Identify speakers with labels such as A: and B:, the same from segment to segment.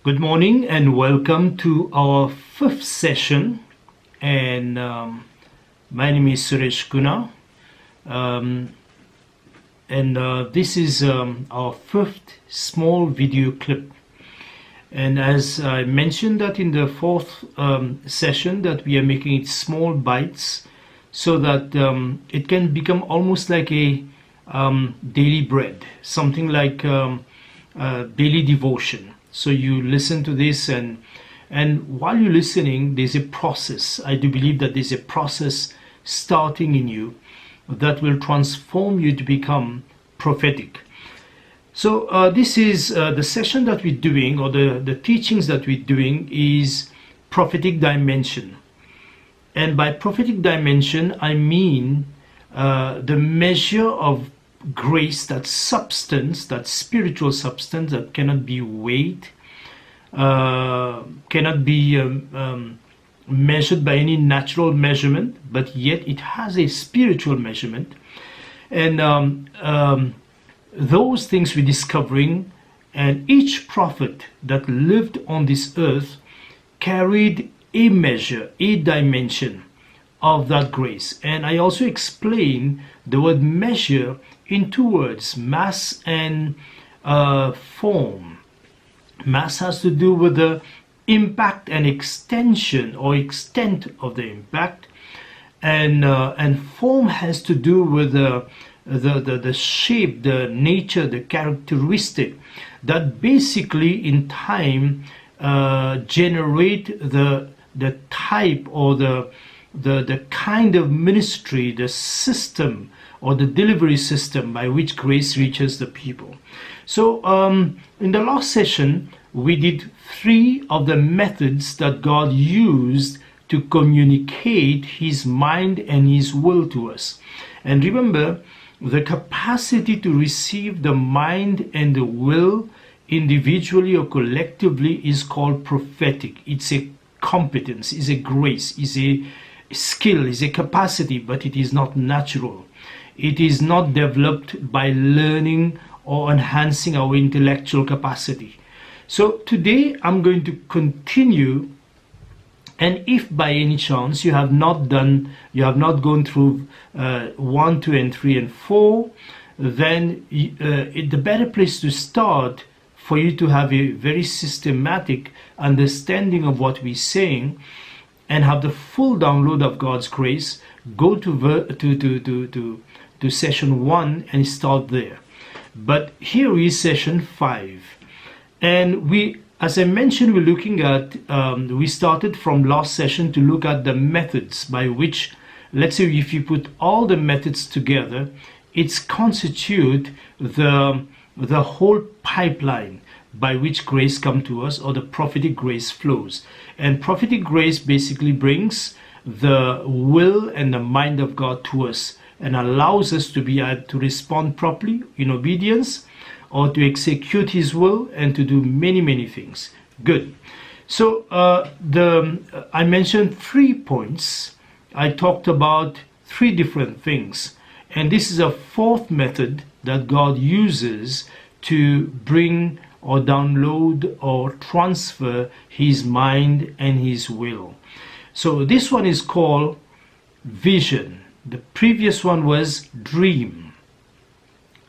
A: Good morning and welcome to our fifth session. And my name is Suresh Ghunah. This is our fifth small video clip. And as I mentioned that in the fourth session, that we are making it small bites so that it can become almost like a daily bread, something like daily devotion. So you listen to this, and while you're listening, there's a process. I do believe that there's a process starting in you that will transform you to become prophetic. So this is the session that we're doing, or the teachings that we're doing, is prophetic dimension. And by prophetic dimension, I mean the measure of grace, that substance, that spiritual substance that cannot be weighed, cannot be measured by any natural measurement, but yet it has a spiritual measurement. And those things we're discovering, and each prophet that lived on this earth carried a measure, a dimension of that grace. And I also explain the word measure in two words: mass and form. Mass has to do with the impact and extension or extent of the impact, and form has to do with the shape, the nature, the characteristic that basically in time generate the type or the kind of ministry, the system or the delivery system by which grace reaches the people. So in the last session, we did 3 of the methods that God used to communicate His mind and His will to us. And remember, the capacity to receive the mind and the will individually or collectively is called prophetic. It's a competence, is a grace, is a skill, is a capacity, but it is not natural. It is not developed by learning or enhancing our intellectual capacity. So today I'm going to continue, and if by any chance you have not gone through 1, 2, and 3, and 4, then the better place to start for you to have a very systematic understanding of what we're saying and have the full download of God's grace, go to session 1 and start there. But here is session 5, and we, as I mentioned, we're looking at we started from last session to look at the methods by which, let's say, if you put all the methods together, it's constitute the whole pipeline by which grace comes to us, or the prophetic grace flows. And prophetic grace basically brings the will and the mind of God to us and allows us to be to respond properly in obedience, or to execute His will, and to do many things. Good. So I mentioned 3 points. I talked about 3 different things, and this is a 4th method that God uses to bring or download or transfer His mind and His will. So this one is called vision. The previous one was dream.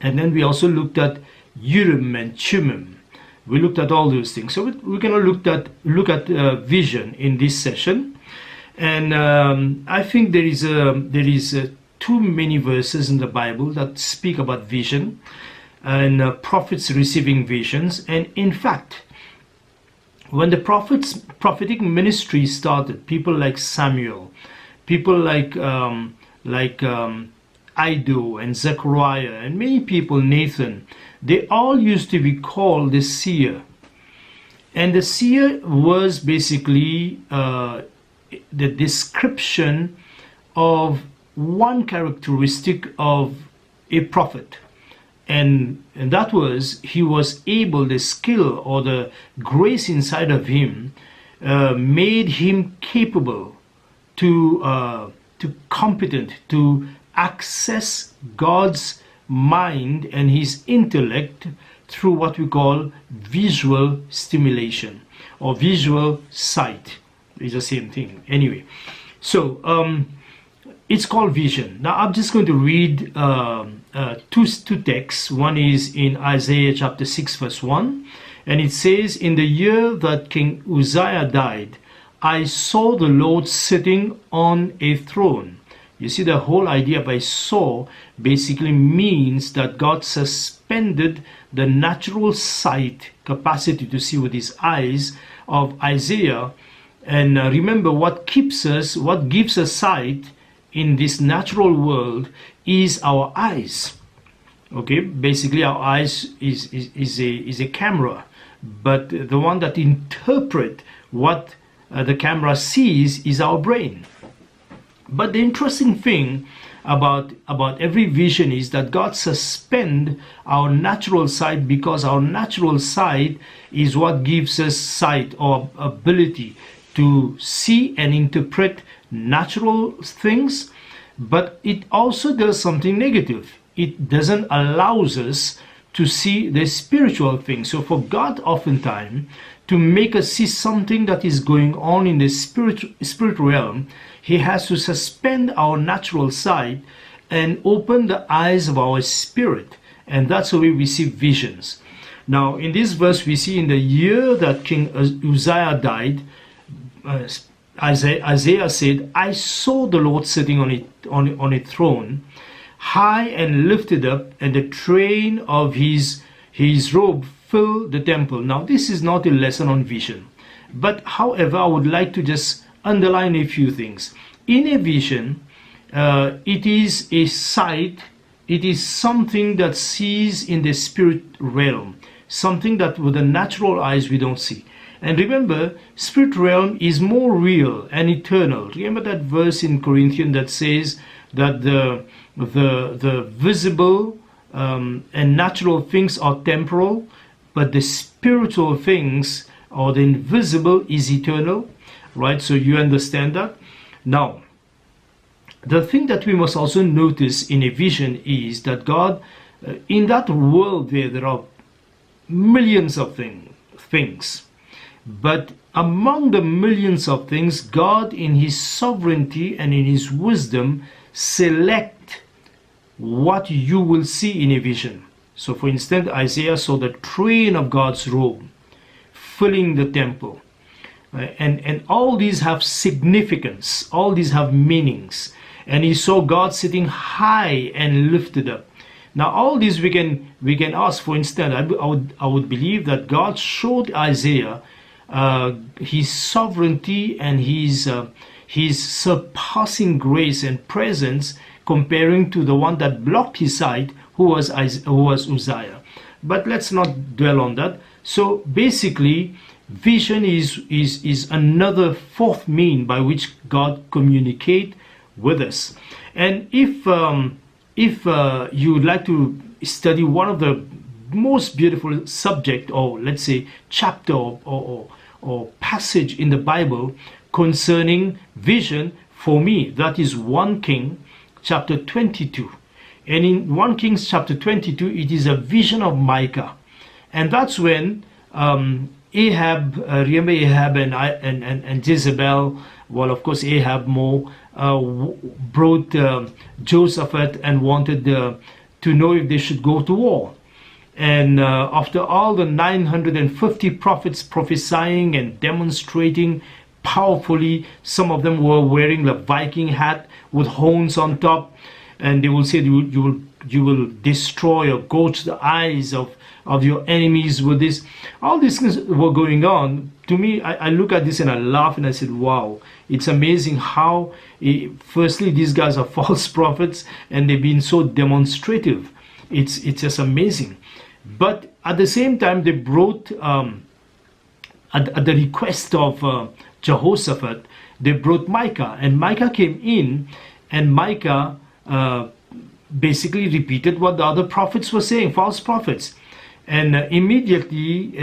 A: And then we also looked at Urim and Thummim. We looked at all those things. So we're going to look at vision in this session. And I think there is too many verses in the Bible that speak about vision and prophets receiving visions. And in fact, when the prophetic ministry started, people like Samuel, people like Iddo and Zechariah, and many people, Nathan, they all used to be called the seer. And the seer was basically the description of one characteristic of a prophet. And that was, he was able, the skill or the grace inside of him made him capable to competent to access God's mind and His intellect through what we call visual stimulation. or visual sight. It's the same thing. Anyway, so it's called vision. Now I'm just going to read two texts. One is in Isaiah chapter 6 verse 1, and it says, "In the year that King Uzziah died, I saw the Lord sitting on a throne." You see, the whole idea by saw basically means that God suspended the natural sight capacity to see with his eyes of Isaiah. And remember, what gives us sight in this natural world is our eyes. Okay, basically our eyes is a camera, but the one that interpret what the camera sees is our brain. But the interesting thing about every vision is that God suspend our natural sight, because our natural sight is what gives us sight or ability to see and interpret natural things. But it also does something negative. It doesn't allow us to see the spiritual things. So for God oftentimes to make us see something that is going on in the spirit realm, he has to suspend our natural sight and open the eyes of our spirit. And that's the way we see visions. Now in this verse we see, in the year that King Uzziah died, Isaiah said, "I saw the Lord sitting on a throne, high and lifted up, and the train of his robe filled the temple." Now this is not a lesson on vision, but however I would like to just underline a few things. In a vision, it is a sight, it is something that sees in the spirit realm, something that with the natural eyes we don't see. And remember, spirit realm is more real and eternal. Remember that verse in Corinthians that says that the visible and natural things are temporal, but the spiritual things or the invisible is eternal, right? So you understand that. Now, the thing that we must also notice in a vision is that God, in that world there are millions of things. But among the millions of things, God in his sovereignty and in his wisdom select what you will see in a vision. So for instance, Isaiah saw the train of God's robe filling the temple. And all these have significance, all these have meanings. And he saw God sitting high and lifted up. Now all these we can ask. For instance, I would believe that God showed Isaiah his sovereignty and his surpassing grace and presence, comparing to the one that blocked his sight, who was Uzziah. But let's not dwell on that. So basically, vision is another fourth mean by which God communicates with us. And if you would like to study one of the most beautiful subject, or let's say chapter or passage in the Bible concerning vision, for me that is 1 King chapter 22. And in 1 Kings chapter 22 it is a vision of Micah, and that's when Ahab, remember Ahab and Jezebel, well of course Ahab more brought Jehoshaphat and wanted to know if they should go to war. And after all the 950 prophets prophesying and demonstrating powerfully, some of them were wearing the Viking hat with horns on top, and they will say you will destroy or gouge the eyes of your enemies with this. All these things were going on. To me, I look at this and I laugh and I said, wow, it's amazing how firstly these guys are false prophets and they've been so demonstrative. It's just amazing. But at the same time, they brought at the request of Jehoshaphat, they brought Micah, and Micah came in, and Micah basically repeated what the other prophets were saying, false prophets. And immediately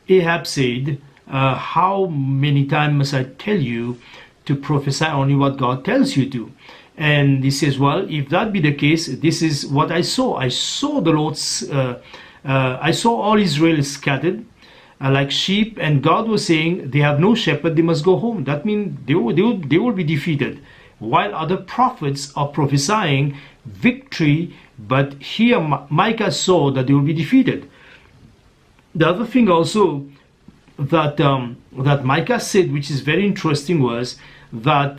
A: Ahab said, how many times must I tell you to prophesy only what God tells you to? And he says, well, if that be the case, this is what I saw. I saw the Lord's, I saw all Israel scattered, like sheep, and God was saying they have no shepherd, they must go home. That means they will be defeated. While other prophets are prophesying victory, but here Micah saw that they will be defeated. The other thing also that that Micah said, which is very interesting, was that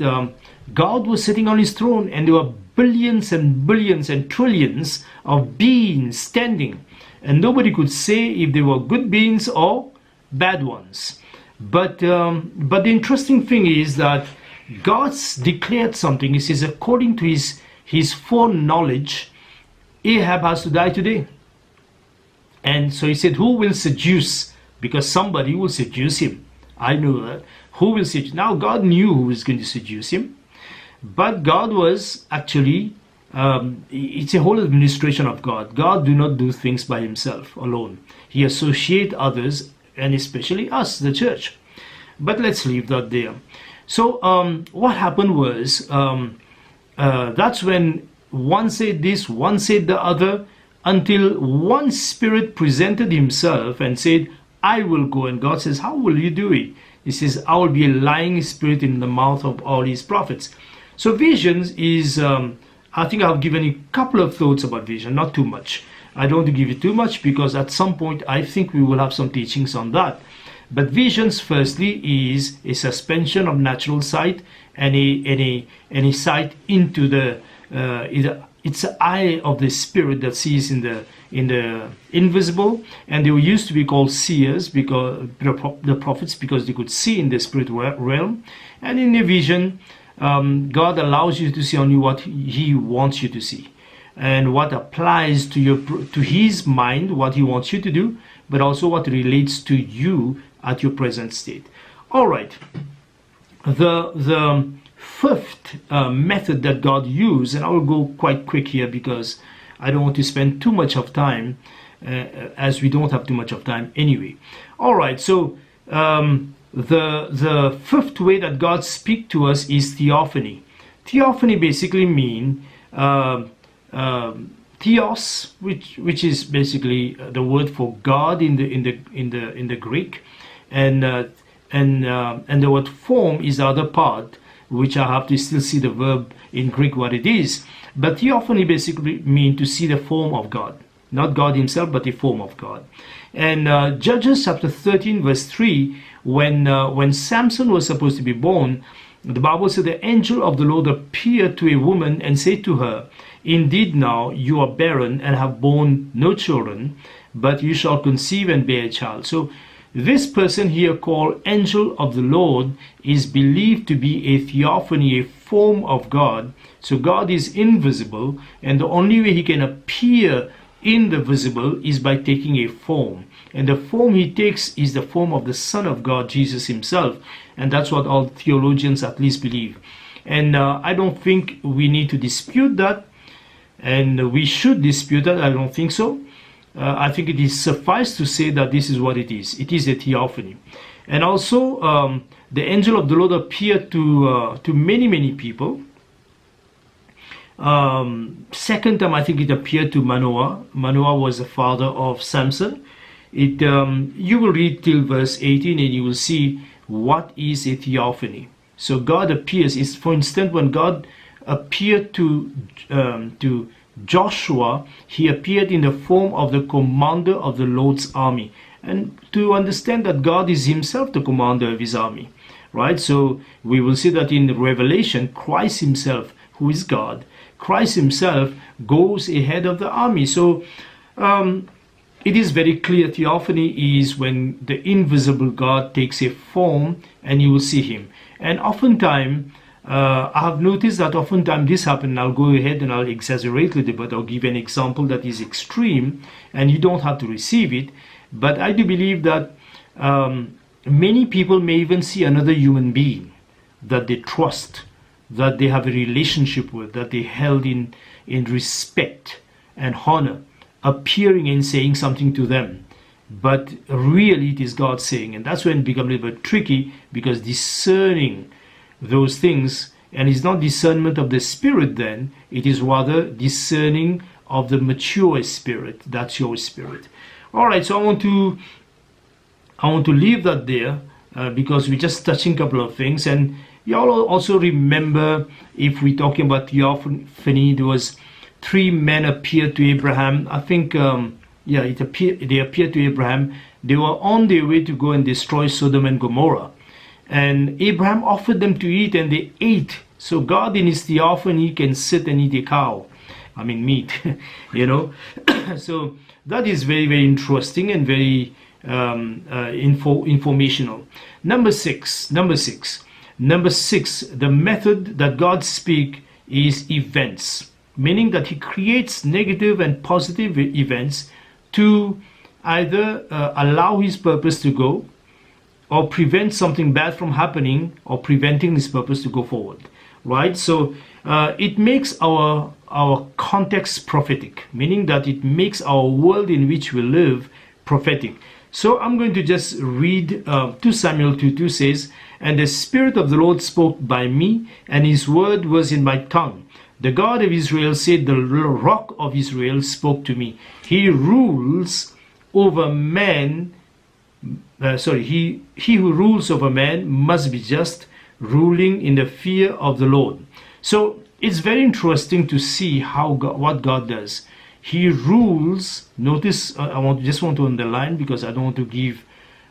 A: God was sitting on his throne, and there were billions and billions and trillions of beings standing, and nobody could say if they were good beings or bad ones. But the interesting thing is that God's declared something. He says, according to his foreknowledge, Ahab has to die today. And so he said, who will seduce? Because somebody will seduce him. I know that. Who will seduce? Now God knew who was going to seduce him. But God was actually, it's a whole administration of God. God do not do things by himself alone. He associates others, and especially us, the church. But let's leave that there. So what happened was, that's when one said this, one said the other, until one spirit presented himself and said, I will go. And God says, how will you do it? He says, I will be a lying spirit in the mouth of all these prophets. So visions is, I think I've given you a couple of thoughts about vision, not too much. I don't want to give you too much, because at some point I think we will have some teachings on that. But visions, firstly, is a suspension of natural sight and a sight into the it's the eye of the spirit that sees in the invisible. And they were used to be called seers, because the prophets, because they could see in the spirit realm. And in a vision, God allows you to see only what he wants you to see, and what applies to his mind, what he wants you to do, but also what relates to you at your present state. All right. The fifth method that God used, and I will go quite quick here because I don't want to spend too much of time, as we don't have too much of time anyway. All right. So the fifth way that God speaks to us is theophany. Theophany basically means theos, which is basically the word for God in the Greek, and the word form is the other part, which I have to still see the verb in Greek what it is. But theophany basically means to see the form of God, not God himself, but the form of God. And Judges chapter 13 verse 3, when Samson was supposed to be born, the Bible said the angel of the Lord appeared to a woman and said to her, indeed now you are barren and have borne no children, but you shall conceive and bear a child. So this person here called angel of the Lord is believed to be a theophany, a form of God. So God is invisible, and the only way he can appear in the visible is by taking a form. And the form he takes is the form of the Son of God, Jesus himself. And that's what all theologians at least believe. And I don't think we need to dispute that. And we should dispute that. I don't think so. I think it is suffice to say that this is what it is. It is a theophany. And also, the angel of the Lord appeared to many people. Second time, I think it appeared to Manoah. Manoah was the father of Samson. You will read till verse 18 and you will see what is a theophany. So God appears. It's, for instance, when God appeared to Joshua, he appeared in the form of the commander of the Lord's army. And to understand that God is himself the commander of his army, right? So we will see that in Revelation, Christ himself, who is God, Christ himself goes ahead of the army. So it is very clear theophany is when the invisible God takes a form and you will see him. And oftentimes, I have noticed that oftentimes this happens. I'll go ahead and I'll exaggerate a little bit. I'll give an example that is extreme and you don't have to receive it. But I do believe that many people may even see another human being that they trust, that they have a relationship with, that they held in respect and honor, appearing and saying something to them. But really it is God saying. And that's when it becomes a little bit tricky, because discerning those things, and it's not discernment of the spirit then, it is rather discerning of the mature spirit. That's your spirit. All right, so I want to I want to leave that there because we're just touching a couple of things. And you all also remember, if we're talking about theophany, there was 3 men appeared to Abraham. I think, they appeared to Abraham. They were on their way to go and destroy Sodom and Gomorrah. And Abraham offered them to eat, and they ate. So God in his theophany can sit and eat a cow. I mean meat, you know. So that is very, very interesting and very informational. Number six, the method that God speaks is events, meaning that he creates negative and positive events to either allow his purpose to go, or prevent something bad from happening, or preventing his purpose to go forward, right? So it makes our context prophetic, meaning that it makes our world in which we live prophetic. So I'm going to just read 2 Samuel 2:2 says, "And the Spirit of the Lord spoke by me, and his word was in my tongue. The God of Israel said, the rock of Israel spoke to me. He rules over man." He who rules over man must be just, ruling in the fear of the Lord. So it's very interesting to see what God does. He rules. Notice, just want to underline, because I don't want to give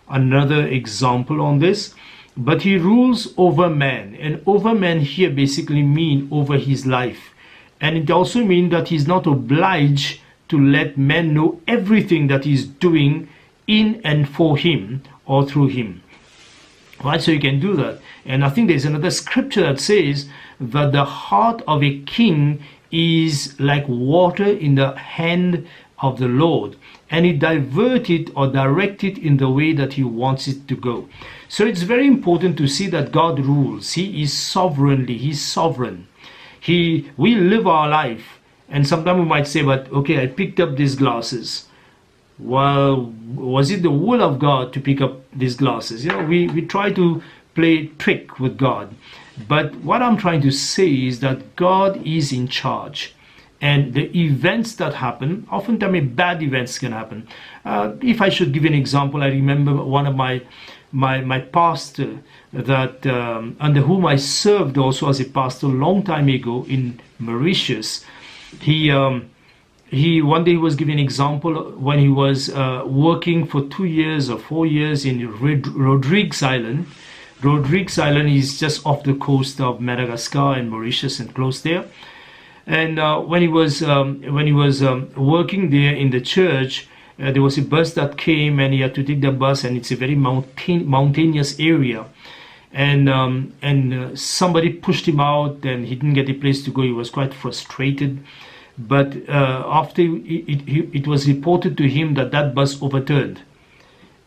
A: another example on this. But he rules over man, and over man here basically mean over his life, and it also means that he's not obliged to let man know everything that he's doing in and for him or through him. Right, so you can do that. And I think there's another scripture that says that the heart of a king is like water in the hand of the Lord, and he divert it or direct it in the way that he wants it to go. So it's very important to see that God rules. He is sovereignly, he's sovereign. We live our life, and sometimes we might say, but okay, I picked up these glasses. Well, was it the will of God to pick up these glasses? You know, we try to play trick with God. But what I'm trying to say is that God is in charge. And the events that happen, oftentimes bad events can happen. If I should give an example, I remember one of my pastor that under whom I served also as a pastor a long time ago in Mauritius. He one day was giving an example when he was working for 2 years or 4 years in Rodrigues Island. Rodrigues Island is just off the coast of Madagascar and Mauritius and close there. And when he was working there in the church, there was a bus that came, and he had to take the bus, and it's a very mountainous area. And somebody pushed him out, and he didn't get a place to go. He was quite frustrated. But after it was reported to him that bus overturned.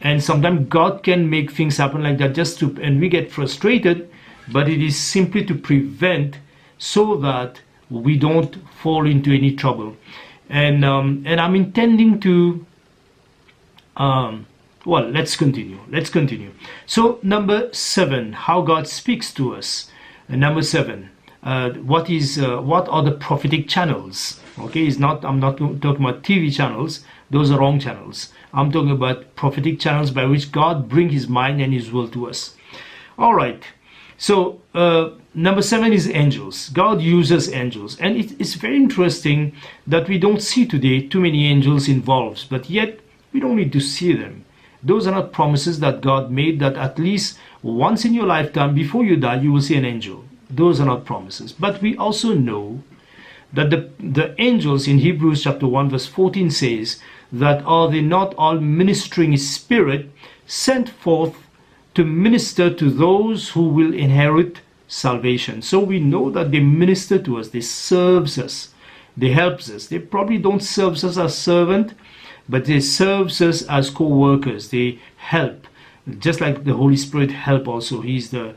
A: And sometimes God can make things happen like that and we get frustrated, but it is simply to prevent so that we don't fall into any trouble. And I'm intending to, let's continue. So number 7, how God speaks to us. Number 7, what are the prophetic channels? Okay, I'm not talking about TV channels. Those are wrong channels. I'm talking about prophetic channels by which God brings his mind and his will to us. All right. So number 7 is angels. God uses angels. And it's very interesting that we don't see today too many angels involved, but yet we don't need to see them. Those are not promises that God made, that at least once in your lifetime, before you die, you will see an angel. Those are not promises. But we also know that the angels in Hebrews chapter 1 verse 14 says that are they not all ministering spirit sent forth to minister to those who will inherit salvation. So we know that they minister to us, they serve us, they help us. They probably don't serve us as servant, but they serve us as co-workers. They help, just like the Holy Spirit help also. He's the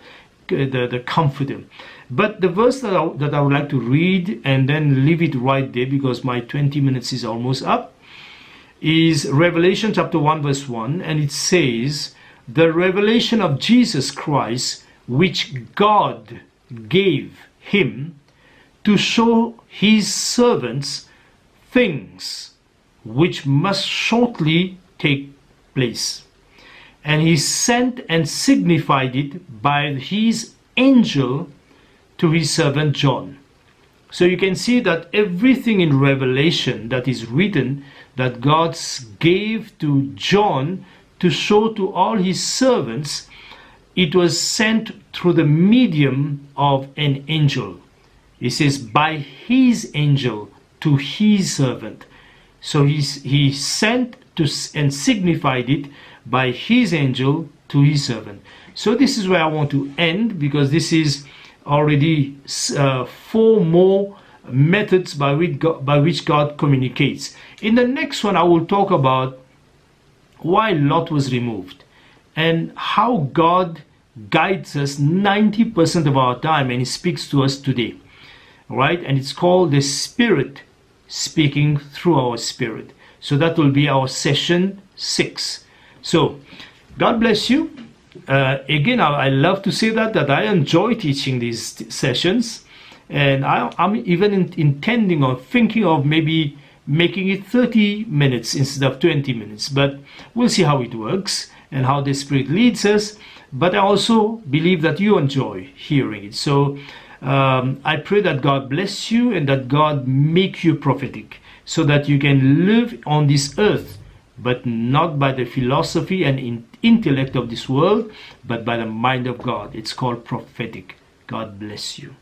A: comforter. But the verse that I would like to read and then leave it right there, because my 20 minutes is almost up, is Revelation chapter 1 verse 1, and it says, "The revelation of Jesus Christ, which God gave him to show his servants things which must shortly take place." and he sent and signified it by his angel to his servant John. So you can see that everything in Revelation that is written, that God gave to John to show to all his servants, it was sent through the medium of an angel. It says by his angel to his servant. So he sent to and signified it by his angel to his servant. So this is where I want to end, because this is already 4 more methods by which God communicates. In the next one, I will talk about why Lot was removed and how God guides us 90% of our time, and he speaks to us today. Right? And it's called the Spirit speaking through our spirit. So that will be our session 6. So God bless you. Again, I love to say that I enjoy teaching these sessions, and I'm even intending or thinking of maybe making it 30 minutes instead of 20 minutes, but we'll see how it works and how the Spirit leads us. But I also believe that you enjoy hearing it. So I pray that God bless you and that God make you prophetic, so that you can live on this earth, but not by the philosophy and intellect of this world, but by the mind of God. It's called prophetic. God bless you.